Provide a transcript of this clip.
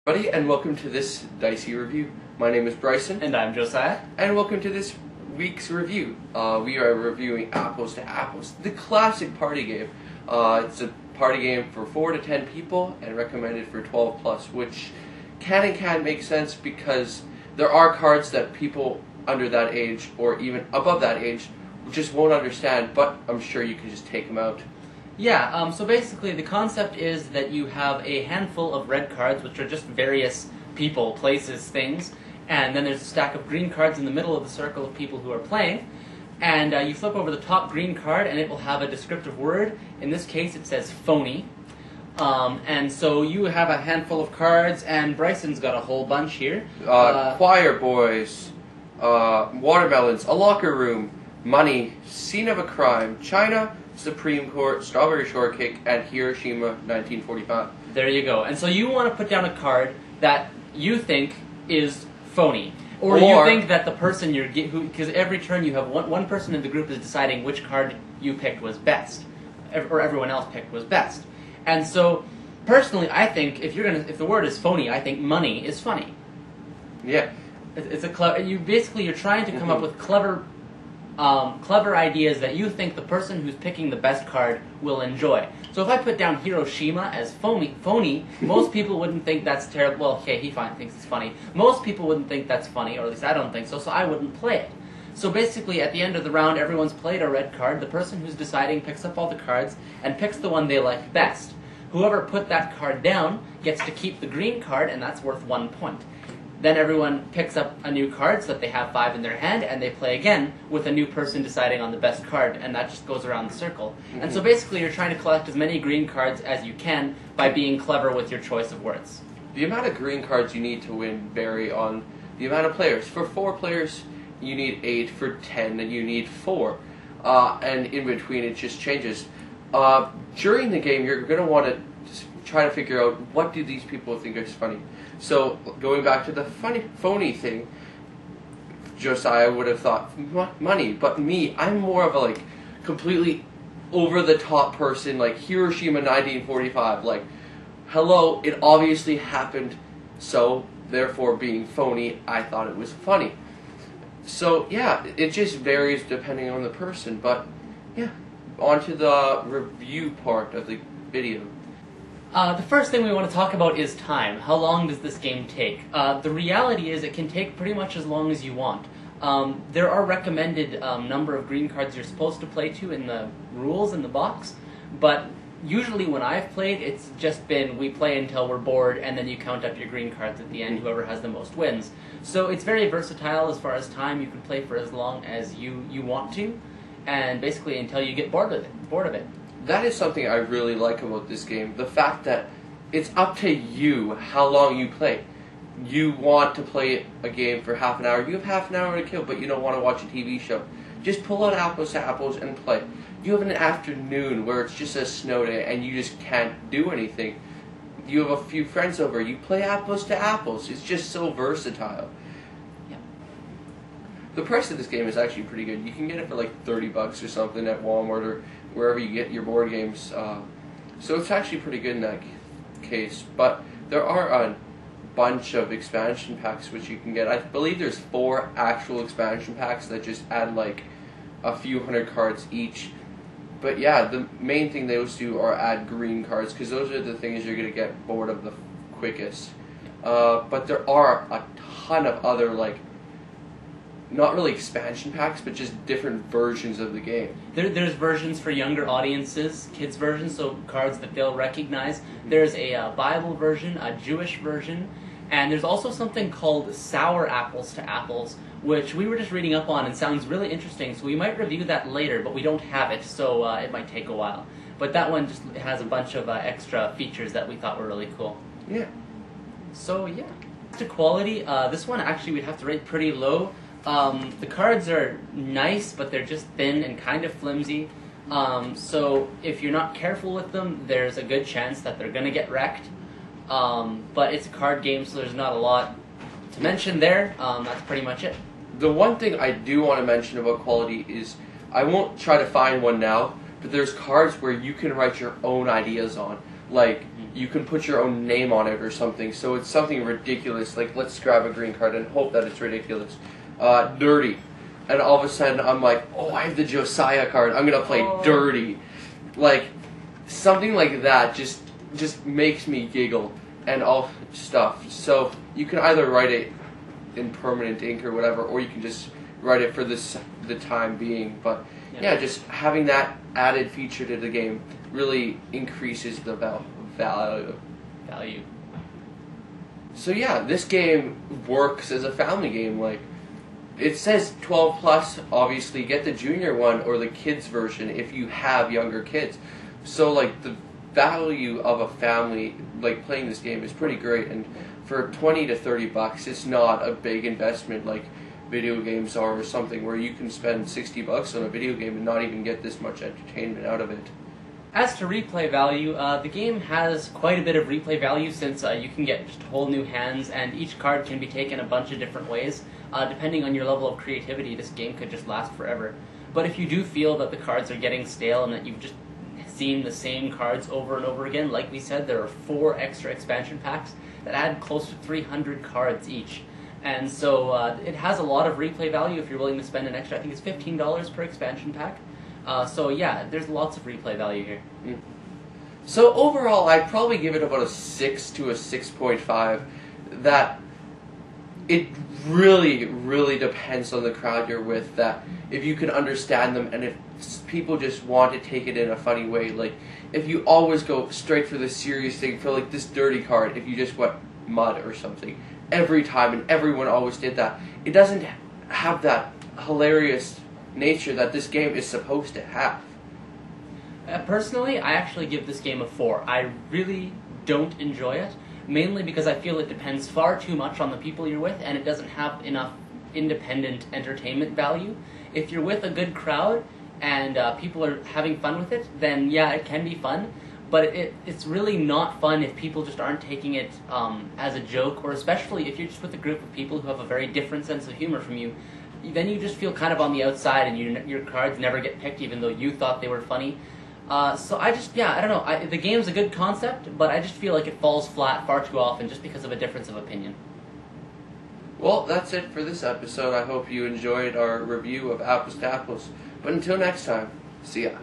Everybody, and welcome to this Dicey review. My name is Bryson. And I'm Josiah. And welcome to this week's review. We are reviewing Apples to Apples, the classic party game. It's a party game for 4 to 10 people and recommended for 12 plus, which can make sense because there are cards that people under that age or even above that age just won't understand, but I'm sure you can just take them out. Yeah, so basically the concept is that you have a handful of red cards, which are just various people, places, things, and then there's a stack of green cards in the middle of the circle of people who are playing, and you flip over the top green card and it will have a descriptive word. In this case it says phony. And so you have a handful of cards, and Bryson's got a whole bunch here. Choir boys, watermelons, a locker room, money, scene of a crime, China, Supreme Court, Strawberry Shortcake, and Hiroshima 1945. There you go. And so you want to put down a card that you think is phony. Or you think that the person you're... Because every turn you have one person in the group is deciding which card you picked was best. Or everyone else picked was best. And so, personally, I think if the word is phony, I think money is funny. Yeah. It's a clever... You're trying to come up with clever ideas that you think the person who's picking the best card will enjoy. So if I put down Hiroshima as phony, most people wouldn't think that's terrible. Well, okay, he thinks it's funny. Most people wouldn't think that's funny, or at least I don't think so, so I wouldn't play it. So basically, at the end of the round, everyone's played a red card. The person who's deciding picks up all the cards and picks the one they like best. Whoever put that card down gets to keep the green card, and that's worth 1 point. Then everyone picks up a new card so that they have 5 in their hand, and they play again with a new person deciding on the best card, and that just goes around the circle. Mm-hmm. And so basically you're trying to collect as many green cards as you can by being clever with your choice of words. The amount of green cards you need to win vary on the amount of players. For 4 players, you need 8. For 10, and you need 4. And in between, it just changes. During the game, you're going to want to try to figure out what do these people think is funny. So, going back to the phony thing, Josiah would have thought money, but me, I'm more of a completely over-the-top person, like Hiroshima 1945, like, hello, it obviously happened, so, therefore being phony, I thought it was funny. So, yeah, it just varies depending on the person, but, yeah, on to the review part of the video. The first thing we want to talk about is time. How long does this game take? The reality is it can take pretty much as long as you want. There are recommended number of green cards you're supposed to play to in the rules in the box, but usually when I've played, it's just been we play until we're bored, and then you count up your green cards at the end, whoever has the most wins. So it's very versatile as far as time. You can play for as long as you want to, and basically until you get bored of it. That is something I really like about this game. The fact that it's up to you how long you play. You want to play a game for half an hour. You have half an hour to kill, but you don't want to watch a TV show. Just pull out Apples to Apples and play. You have an afternoon where it's just a snow day and you just can't do anything. You have a few friends over. You play Apples to Apples. It's just so versatile. Yeah. The price of this game is actually pretty good. You can get it for like $30 or something at Walmart or wherever you get your board games. So it's actually pretty good in that case. But there are a bunch of expansion packs which you can get. I believe there's 4 actual expansion packs that just add like a few hundred cards each. But yeah, the main thing those do are add green cards, because those are the things you're going to get bored of the quickest. But there are a ton of other, like, not really expansion packs, but just different versions of the game. There's versions for younger audiences, kids versions, so cards that they'll recognize. There's a Bible version, a Jewish version, and there's also something called Sour Apples to Apples, which we were just reading up on and sounds really interesting, so we might review that later, but we don't have it, so it might take a while. But that one just has a bunch of extra features that we thought were really cool. Yeah. So, yeah. To quality, this one actually we'd have to rate pretty low. The cards are nice, but they're just thin and kind of flimsy. So if you're not careful with them, there's a good chance that they're going to get wrecked. But it's a card game, so there's not a lot to mention there. That's pretty much it. The one thing I do want to mention about quality is, I won't try to find one now, but there's cards where you can write your own ideas on. Like, you can put your own name on it or something, so it's something ridiculous. Like, let's grab a green card and hope that it's ridiculous. Dirty. And all of a sudden, I'm like, oh, I have the Josiah card. I'm going to play Dirty. Like, something like that just makes me giggle and all stuff. So, you can either write it in permanent ink or whatever, or you can just write it for the time being. But, yeah, just having that added feature to the game really increases the value. So yeah, this game works as a family game. Like, it says 12 plus. Obviously, get the junior one or the kids version if you have younger kids. So like the value of a family like playing this game is pretty great. And for $20 to $30, it's not a big investment like video games are, or something where you can spend $60 on a video game and not even get this much entertainment out of it. As to replay value, the game has quite a bit of replay value since you can get just whole new hands, and each card can be taken a bunch of different ways. Depending on your level of creativity, this game could just last forever. But if you do feel that the cards are getting stale and that you've just seen the same cards over and over again, like we said, there are 4 extra expansion packs that add close to 300 cards each. And so it has a lot of replay value if you're willing to spend an extra, I think it's $15 per expansion pack. So yeah, there's lots of replay value here. So overall, I'd probably give it about a 6 to a 6.5. That it really, really depends on the crowd you're with. That if you can understand them, and if people just want to take it in a funny way, like if you always go straight for the serious thing, for like this dirty card, if you just went mud or something every time, and everyone always did that, it doesn't have that hilarious nature that this game is supposed to have. Personally, I actually give this game a 4. I really don't enjoy it, mainly because I feel it depends far too much on the people you're with, and it doesn't have enough independent entertainment value. If you're with a good crowd and people are having fun with it, then yeah, it can be fun, but it's really not fun if people just aren't taking it as a joke, or especially if you're just with a group of people who have a very different sense of humor from you. Then you just feel kind of on the outside, and your cards never get picked even though you thought they were funny. So I don't know. The game's a good concept, but I just feel like it falls flat far too often just because of a difference of opinion. Well, that's it for this episode. I hope you enjoyed our review of Apples to Apples. But until next time, see ya.